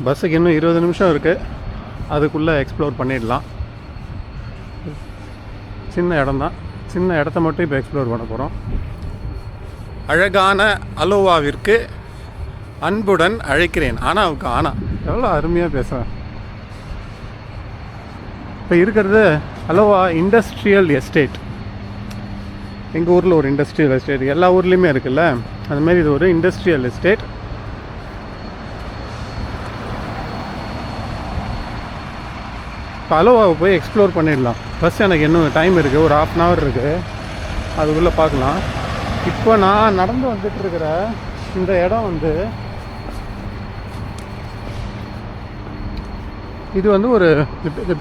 பஸ்ஸுக்கு இன்னும் 20 நிமிஷம் இருக்குது, அதுக்குள்ளே எக்ஸ்ப்ளோர் பண்ணிடலாம். சின்ன இடம் தான், சின்ன இடத்த மட்டும் இப்போ எக்ஸ்ப்ளோர் பண்ண போகிறோம். அழகான அலோவாவிற்கு அன்புடன் அழைக்கிறேன். ஆனாவுக்கு ஆனா எவ்வளோ அருமையாக பேசுகிறேன். இப்போ இருக்கிறது அலோவா இண்டஸ்ட்ரியல் எஸ்டேட். எங்கள் ஊரில் ஒரு இண்டஸ்ட்ரியல் எஸ்டேட் எல்லா ஊர்லேயுமே இருக்குல்ல, அதுமாரி இது ஒரு இண்டஸ்ட்ரியல் எஸ்டேட். இப்போ அலோவாவை போய் எக்ஸ்ப்ளோர் பண்ணிடலாம். பஸ் எனக்கு இன்னும் டைம் இருக்குது, ஒரு 1/2 hour இருக்குது, அதுக்குள்ளே பார்க்கலாம். இப்போ நான் நடந்து வந்துட்டுருக்கிற இந்த இடம் வந்து இது வந்து ஒரு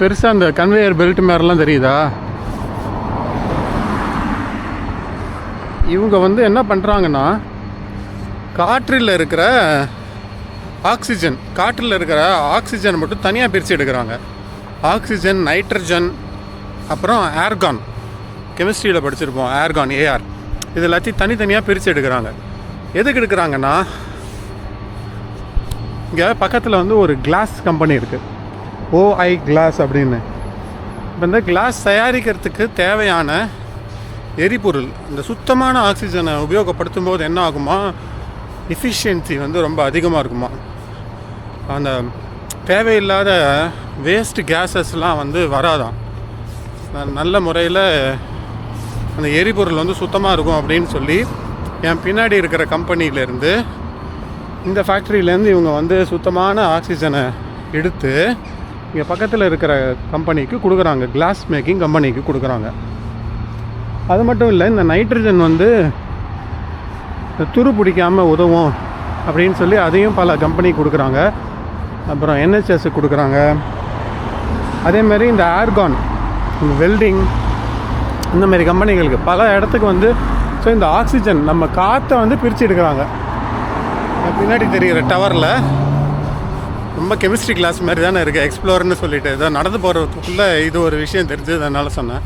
பெருசாக அந்த கன்வேயர் பெல்ட் மாதிரிலாம் தெரியுதா? இவங்க வந்து என்ன பண்ணுறாங்கன்னா, காற்றில் இருக்கிற ஆக்சிஜன் மட்டும் தனியாக பிரித்து எடுக்கிறாங்க. ஆக்சிஜன், நைட்ரஜன், அப்புறம் ஏர்கான், கெமிஸ்ட்ரியில் படிச்சிருப்போம், ஏர்கான், ஏஆர், இது எல்லாத்தையும் தனித்தனியாக பிரித்து எடுக்கிறாங்க. எதுக்கு எடுக்கிறாங்கன்னா, இங்கே பக்கத்தில் வந்து ஒரு கிளாஸ் கம்பெனி இருக்குது, ஓஐ கிளாஸ் அப்படின்னு. இப்போ இந்த கிளாஸ் தயாரிக்கிறதுக்கு தேவையான எரிபொருள், இந்த சுத்தமான ஆக்சிஜனை உபயோகப்படுத்தும் போது என்ன ஆகுமா, எஃபிஷியன்சி வந்து ரொம்ப அதிகமாக இருக்குமா. அந்த தேவையில்லாத வேஸ்ட் கேஸஸ்லாம் வந்து வராதான். நல்ல முறையில் அந்த எரிபொருள் வந்து சுத்தமாக இருக்கும் அப்படின்னு சொல்லி என் பின்னாடி இருக்கிற கம்பெனியிலேருந்து, இந்த ஃபேக்ட்ரியிலேருந்து இவங்க வந்து சுத்தமான ஆக்சிஜனை எடுத்து இங்கே பக்கத்தில் இருக்கிற கம்பெனிக்கு கொடுக்குறாங்க, கிளாஸ் மேக்கிங் கம்பெனிக்கு கொடுக்குறாங்க. அது மட்டும் இல்லை, இந்த நைட்ரஜன் வந்து துரு பிடிக்காமல் உதவும் அப்படின்னு சொல்லி அதையும் பல கம்பெனி கொடுக்குறாங்க. அப்புறம் என்ஹெச்எஸ் கொடுக்குறாங்க. அதேமாரி இந்த ஏர்கான், இந்த வெல்டிங், இந்தமாரி கம்பெனிகளுக்கு பல இடத்துக்கு வந்து ஸோ இந்த ஆக்சிஜன் நம்ம காற்றை வந்து பிரித்து எடுக்கிறாங்க. பின்னாடி தெரிகிற டவரில் ரொம்ப கெமிஸ்ட்ரி கிளாஸ் மாதிரி தானே இருக்குது, எக்ஸ்ப்ளோர்னு சொல்லிட்டு இதை நடந்து போகிறதுக்குள்ளே இது ஒரு விஷயம் தெரிஞ்சது, அதனால சொன்னேன்.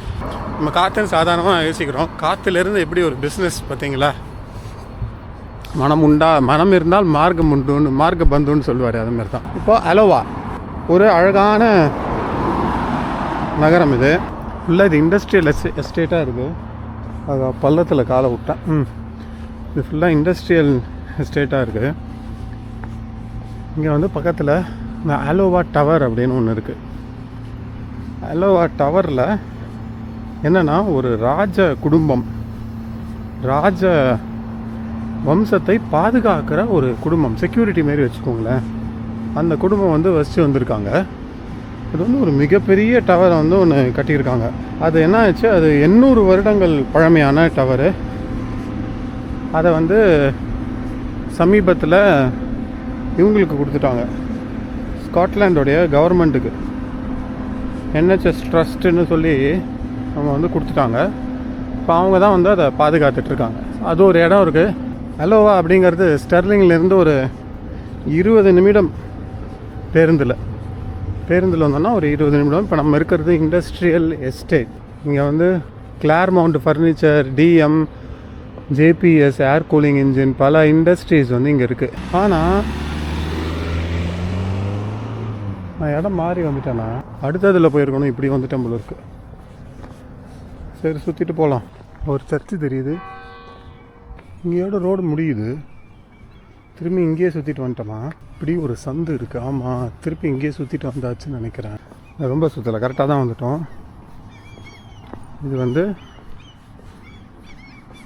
நம்ம காற்றுன்னு சாதாரணமாக யோசிக்கிறோம், காற்றுலேருந்து எப்படி ஒரு பிஸ்னஸ் பார்த்தீங்களா. மனம் இருந்தால் மார்க்கம் உண்டுன்னு, மார்க்க பந்துன்னு சொல்லுவார், அதுமாரி தான். இப்போ அலோவா ஒரு அழகான நகரம். இது ஃபுல்லாக இது இண்டஸ்ட்ரியல் எஸ்டேட்டாக இருக்குது. அது பள்ளத்தில் காலை விட்டேன். இது ஃபுல்லாக இண்டஸ்ட்ரியல் எஸ்டேட்டாக இருக்குது. இங்கே வந்து பக்கத்தில் இந்த அலோவா டவர் அப்படின்னு ஒன்று இருக்குது. அலோவா டவரில் என்னென்னா, ஒரு ராஜ வம்சத்தை பாதுகாக்கிற ஒரு குடும்பம், செக்யூரிட்டி மாரி வச்சுக்கோங்களேன், அந்த குடும்பம் வந்து வசித்து வந்திருக்காங்க. இது வந்து ஒரு மிகப்பெரிய டவரை வந்து ஒன்று கட்டியிருக்காங்க. அது என்ன ஆச்சு, அது 800 வருடங்கள் பழமையான டவரு. அதை வந்து சமீபத்தில் இவங்களுக்கு கொடுத்துட்டாங்க, ஸ்காட்லாண்டோடைய கவர்மெண்ட்டுக்கு, என்ஹெச்எஸ் ட்ரஸ்ட்டுன்னு சொல்லி அவங்க வந்து கொடுத்துட்டாங்க. இப்போ அவங்க தான் வந்து அதை பாதுகாத்துட்ருக்காங்க. அது ஒரு இடம் இருக்குது. அலோவா அப்படிங்கிறது ஸ்டெர்லிங்லேருந்து ஒரு 20 நிமிடம் பேருந்தில் வந்தோன்னா ஒரு 20 நிமிடம். இப்போ நம்ம இருக்கிறது இண்டஸ்ட்ரியல் எஸ்டேட். இங்கே வந்து Claremount furniture, TM, JBS, air cooling engine, பல இண்டஸ்ட்ரீஸ் வந்து இங்கே இருக்குது. ஆனால் நான் இடம் மாறி வந்துட்டேன்னா அடுத்ததில் போயிருக்கணும், இப்படி வந்துட்டேன் போல இருக்குது. சரி, சுற்றிட்டு போகலாம். ஒரு சர்ச்சு தெரியுது, இங்கேயோட ரோடு முடியுது, திரும்பி இங்கேயே சுற்றிட்டு வந்துட்டோமா. இப்படி ஒரு சந்து இருக்குது. ஆமாம், திருப்பி இங்கேயே சுற்றிட்டு வந்தாச்சுன்னு நினைக்கிறேன். ரொம்ப சுற்றலை, கரெக்டாக தான் வந்துட்டோம். இது வந்து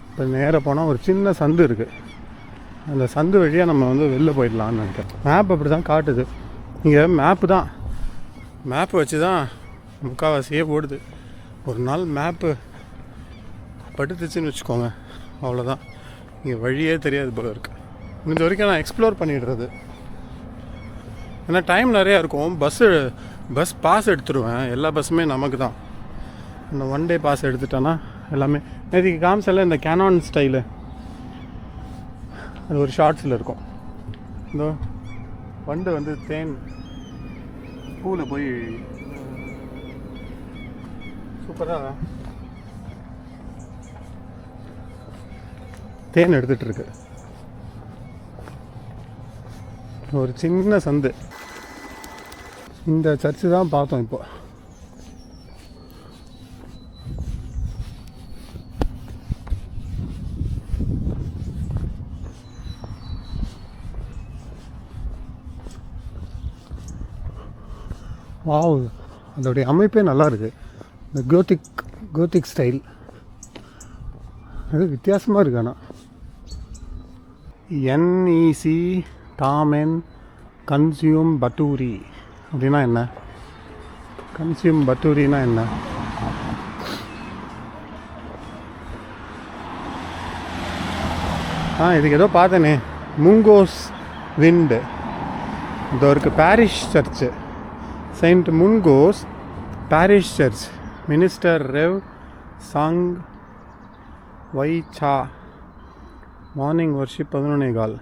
இப்போ நேராக போனால் ஒரு சின்ன சந்து இருக்குது. அந்த சந்து வழியாக நம்ம வந்து வெளில போயிடலான்னு நினைக்கிறேன். மேப் அப்படி தான் காட்டுது. இங்கே மேப்பு வச்சு தான் முக்கால்வாசியே ஓடுது. ஒரு நாள் மேப்பு படுத்துச்சுன்னு வச்சுக்கோங்க, அவ்வளோதான். இங்கே வழியே தெரியாது போல இருக்குது. முடிஞ்ச வரைக்கும் நான் எக்ஸ்ப்ளோர் பண்ணிடுறது. ஏன்னா டைம் நிறையா இருக்கும். பஸ் பாஸ் எடுத்துருவேன். எல்லா பஸ்ஸுமே நமக்கு தான். இந்த 1 day பாஸ் எடுத்துட்டேன்னா எல்லாமே நேற்றுக்கு காமிச்சல இந்த கேனான் ஸ்டைலு, அது ஒரு ஷார்ட்ஸில் இருக்கும். இந்த வண்டு வந்து தேன் பூவில் போய் சூப்பராக தேன் எடுத்துகிட்டு இருக்கு. ஒரு சின்ன சந்து. இந்த சர்ச்சு தான் பார்த்தோம் இப்போ. வாவ், அதோடைய அமைப்பே நல்லா இருக்குது. இந்த கோத்திக் ஸ்டைல் அது வித்தியாசமாக இருக்கு. ஆனால் என்இசி டாமென் கன்சியூம் பட்டூரி அப்படின்னா என்ன? கன்சியூம் பட்டூரினா என்ன? இதுக்கு ஏதோ பார்த்தேனே, முங்கோஸ் விண்டு. இதோ இருக்குது parish church, saint Mungo's parish church. Minister Rev சாங் வை சா. Morning worship 11:15.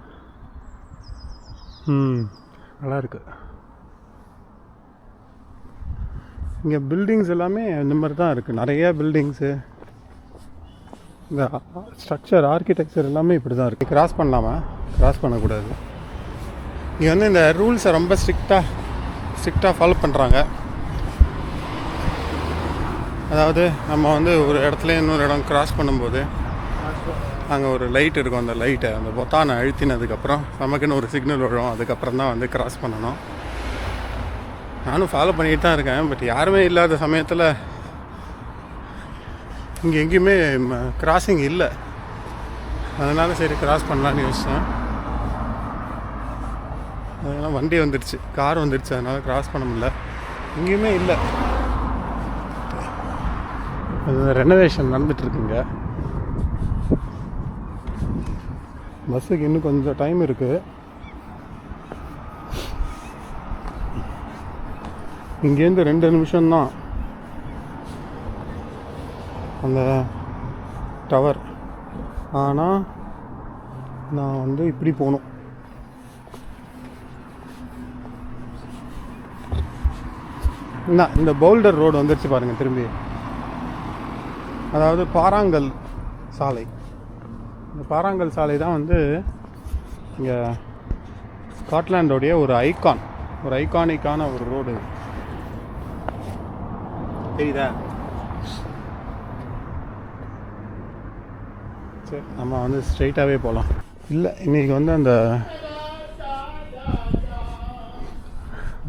நல்லாயிருக்கு. இங்கே பில்டிங்ஸ் எல்லாமே இந்த மாதிரி தான் இருக்குது. நிறையா பில்டிங்ஸு, இந்த ஸ்ட்ரக்சர் ஆர்கிடெக்சர் எல்லாமே இப்படி தான் இருக்குது. கிராஸ் பண்ணலாமா? கிராஸ் பண்ணக்கூடாது. இங்கே வந்து இந்த ரூல்ஸை ரொம்ப ஸ்ட்ரிக்டாக ஃபாலோ பண்ணுறாங்க. அதாவது நம்ம வந்து ஒரு இடத்துல இன்னொரு இடம் கிராஸ் பண்ணும்போது அங்கே ஒரு லைட் இருக்கும். அந்த லைட்டை, அந்த பொத்தானை அழுத்தினதுக்கப்புறம் நமக்குன்னு ஒரு சிக்னல் வரும். அதுக்கப்புறம் தான் வந்து கிராஸ் பண்ணணும். நானும் ஃபாலோ பண்ணிகிட்டு தான் இருக்கேன். பட் யாருமே இல்லாத சமயத்தில் இங்கே எங்கேயுமே கிராஸிங் இல்லை. அதனால் சரி கிராஸ் பண்ணலான்னு யோசித்தேன். அதனால் வண்டி வந்துடுச்சு, கார் வந்துடுச்சு, அதனால் கிராஸ் பண்ண முடியல. எங்கேயுமே இல்லை. அது ரெனோவேஷன் நடந்துகிட்ருக்குங்க. பஸ்ஸுக்கு இன்னும் கொஞ்சம் டைம் இருக்குது. இங்கேருந்து 2 நிமிஷம்தான் அந்த டவர். ஆனால் நான் வந்து இப்படி போகணும். இந்த பவுல்டர் ரோடு வந்துருச்சு பாருங்கள் திரும்பி. அதாவது பாறாங்கல் சாலை. இந்த பாறாங்கல் சாலை தான் வந்து இங்கே ஸ்காட்லாண்டோடைய ஒரு ஐகானிக்கான ஒரு ரோடு. தெரியுதா? சரி, நம்ம வந்து ஸ்ட்ரைட்டாகவே போகலாம். இல்லை, இன்றைக்கி வந்து அந்த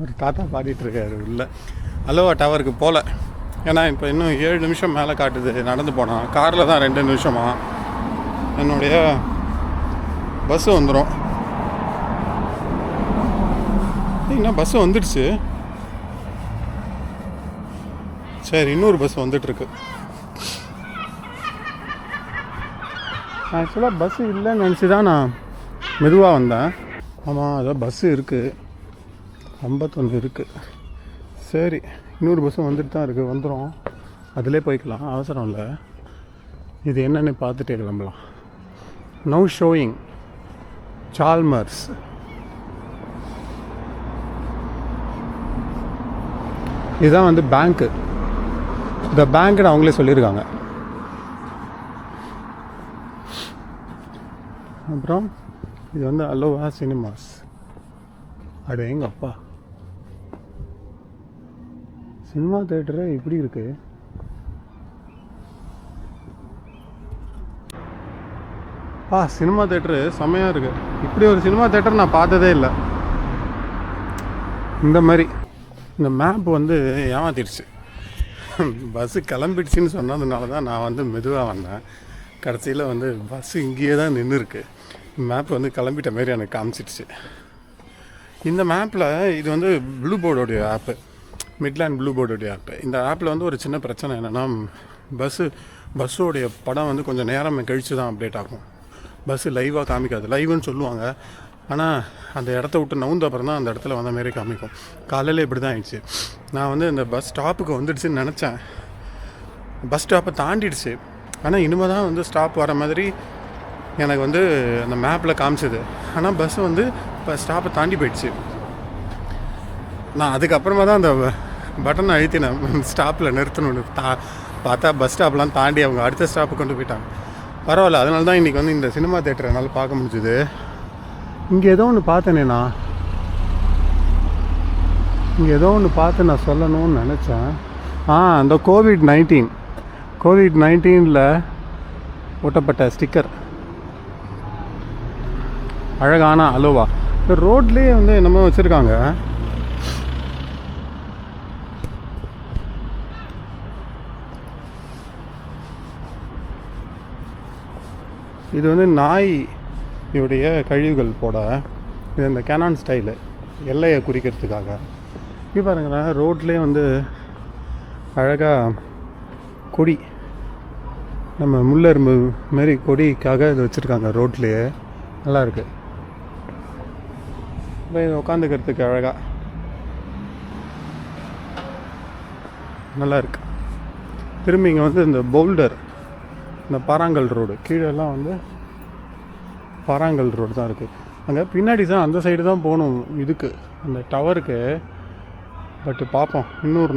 ஒரு தாத்தா பாடிட்டுருக்காரு உள்ள. அலோவா டவருக்கு போகல. ஏன்னா இப்போ இன்னும் 7 நிமிஷம் மேலே காட்டுது நடந்து போனால். காரில் தான் 2 நிமிஷமா. என்னுடைய பஸ்ஸு வந்துடும். இன்னும் பஸ்ஸு வந்துடுச்சு. சரி, இன்னொரு பஸ் வந்துட்டுருக்கு. ஆக்சுவலாக பஸ்ஸு இல்லைன்னு நினச்சி தான் நான் மெதுவாக வந்தேன். ஆமாம், அதான் பஸ்ஸு இருக்குது, 51 இருக்குது. சரி, இன்னொரு பஸ்ஸும் வந்துட்டு தான் இருக்குது. வந்துடும், அதிலே போய்க்கலாம், அவசரம் இல்லை. இது என்னென்னு பார்த்துட்டே கிளம்பலாம். Now showing Chalmers. இதுதான் வந்து பேங்க்கு. இந்த பேங்க்குன்னு அவங்களே சொல்லியிருக்காங்க. அப்புறம் இது வந்து அலோவா சினிமாஸ். அடு எங்க அப்பா, சினிமா தேட்டரு இப்படி இருக்கு. சினிமா தேட்டரு செம்மையாக இருக்குது. இப்படி ஒரு சினிமா தேட்டர் நான் பார்த்ததே இல்லை. இந்த மாதிரி இந்த மேப் வந்து ஏமாத்திடுச்சு. பஸ்ஸு கிளம்பிடுச்சின்னு சொன்னதுனால தான் நான் வந்து மெதுவாக வந்தேன். கடைசியில் வந்து பஸ்ஸு இங்கேயே தான் நின்று இருக்குது. மேப் வந்து கிளம்பிட்ட மாரி எனக்கு காமிச்சிடுச்சு. இந்த மேப்பில் இது வந்து ப்ளூ போர்டோடைய ஆப்பு, மிட்லேண்ட் ப்ளூ போர்டோடைய ஆப்பு. இந்த ஆப்பில் வந்து ஒரு சின்ன பிரச்சனை என்னென்னா, பஸ்ஸோடைய படம் வந்து கொஞ்சம் நேரம் கழித்து தான் அப்டேட் ஆகும். பஸ்ஸு லைவாக காமிக்காது. லைவுன்னு சொல்லுவாங்க, ஆனால் அந்த இடத்த விட்டு நவுந்த அப்புறம் தான் அந்த இடத்துல வந்த மாரி காமிக்கும். காலையில் இப்படி தான் ஆயிடுச்சு. நான் வந்து இந்த பஸ் ஸ்டாப்புக்கு வந்துடுச்சுன்னு நினச்சேன். பஸ் ஸ்டாப்பை தாண்டிடுச்சு. ஆனால் இனிமேல் தான் வந்து ஸ்டாப் வர மாதிரி எனக்கு வந்து அந்த மேப்பில் காமிச்சிது. ஆனால் பஸ்ஸு வந்து இப்போ ஸ்டாப்பை தாண்டி போயிடுச்சு. நான் அதுக்கப்புறமா தான் அந்த பட்டனை அழுத்தினேன் ஸ்டாப்பில் நிறுத்தணுன்னு. பார்த்தா பஸ் ஸ்டாப்லாம் தாண்டி அவங்க அடுத்த ஸ்டாப்பு கொண்டு போயிட்டாங்க. பரவாயில்ல, அதனால தான் இன்றைக்கி வந்து இந்த சினிமா தேட்டரை என்னால் பார்க்க முடிஞ்சுது. இங்கே ஏதோ ஒன்று பார்த்தேனேண்ணா, இங்கே ஏதோ ஒன்று பார்த்து நான் சொல்லணும்னு நினச்சேன். அந்த கோவிட்-19 ஒட்டப்பட்ட ஸ்டிக்கர், அழகான அலோவா. இந்த ரோட்லேயே வந்து என்னமோ வச்சுருக்காங்க. இது வந்து நாயுடைய கழிவுகள் போட, இது இந்த கேனான் ஸ்டைலு எல்லையை குறிக்கிறதுக்காக. இங்கே பாருங்களேன், ரோட்லேயே வந்து அழகாக கொடி, நம்ம முள்ளெரும்பு மாரி கொடிக்காக இது வச்சுருக்காங்க ரோட்லேயே. நல்லாயிருக்கு. இப்போ இது உட்காந்துக்கிறதுக்கு அழகாக நல்லாயிருக்கு. திரும்பி இங்கே வந்து இந்த பவுல்டர், இந்த பாறாங்கல் ரோடு, கீழெல்லாம் வந்து பாறாங்கல் ரோடு தான் இருக்குது. அங்கே பின்னாடி தான் அந்த சைடு தான் போகணும் இதுக்கு, அந்த டவருக்கு. பட்டு பார்ப்போம், இன்னொரு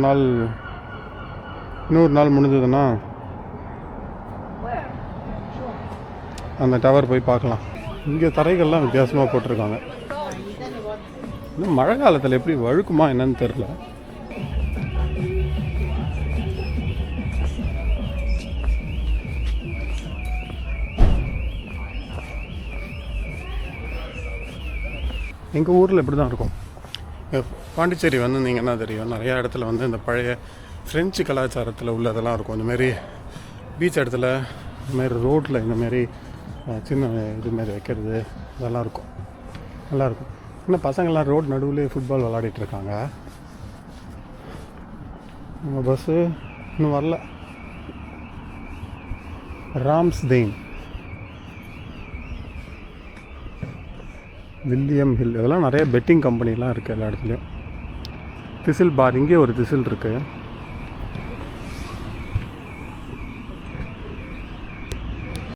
நாள் முடிஞ்சதுன்னா அந்த டவர் போய் பார்க்கலாம். இங்கே தரைகள்லாம் வித்தியாசமாக போட்டிருக்காங்க. இன்னும் மழை காலத்தில் எப்படி வழுக்குமா என்னன்னு தெரில. எங்கள் ஊரில் இப்படி தான் இருக்கும். பாண்டிச்சேரி வந்திருந்தீங்கன்னா தெரியும், நிறையா இடத்துல வந்து இந்த பழைய ஃப்ரெஞ்சு கலாச்சாரத்தில் உள்ளதெல்லாம் இருக்கும். இந்தமாரி பீச் இடத்துல, இந்தமாரி ரோட்டில் இந்தமாரி சின்ன இதுமாரி வைக்கிறது, இதெல்லாம் இருக்கும். நல்லாயிருக்கும். இன்னும் பசங்கள்லாம் ரோடு நடுவில் ஃபுட்பால் விளாடிட்டுருக்காங்க. நம்ம பஸ்ஸு இன்னும் வரல. ராம்ஸ்டெயின், வில்லியம் ஹில், இதெல்லாம் நிறைய பெட்டிங் கம்பெனிலாம் இருக்குது எல்லா இடத்துலையும். திசில் பார், இங்கே ஒரு திசில் இருக்குது.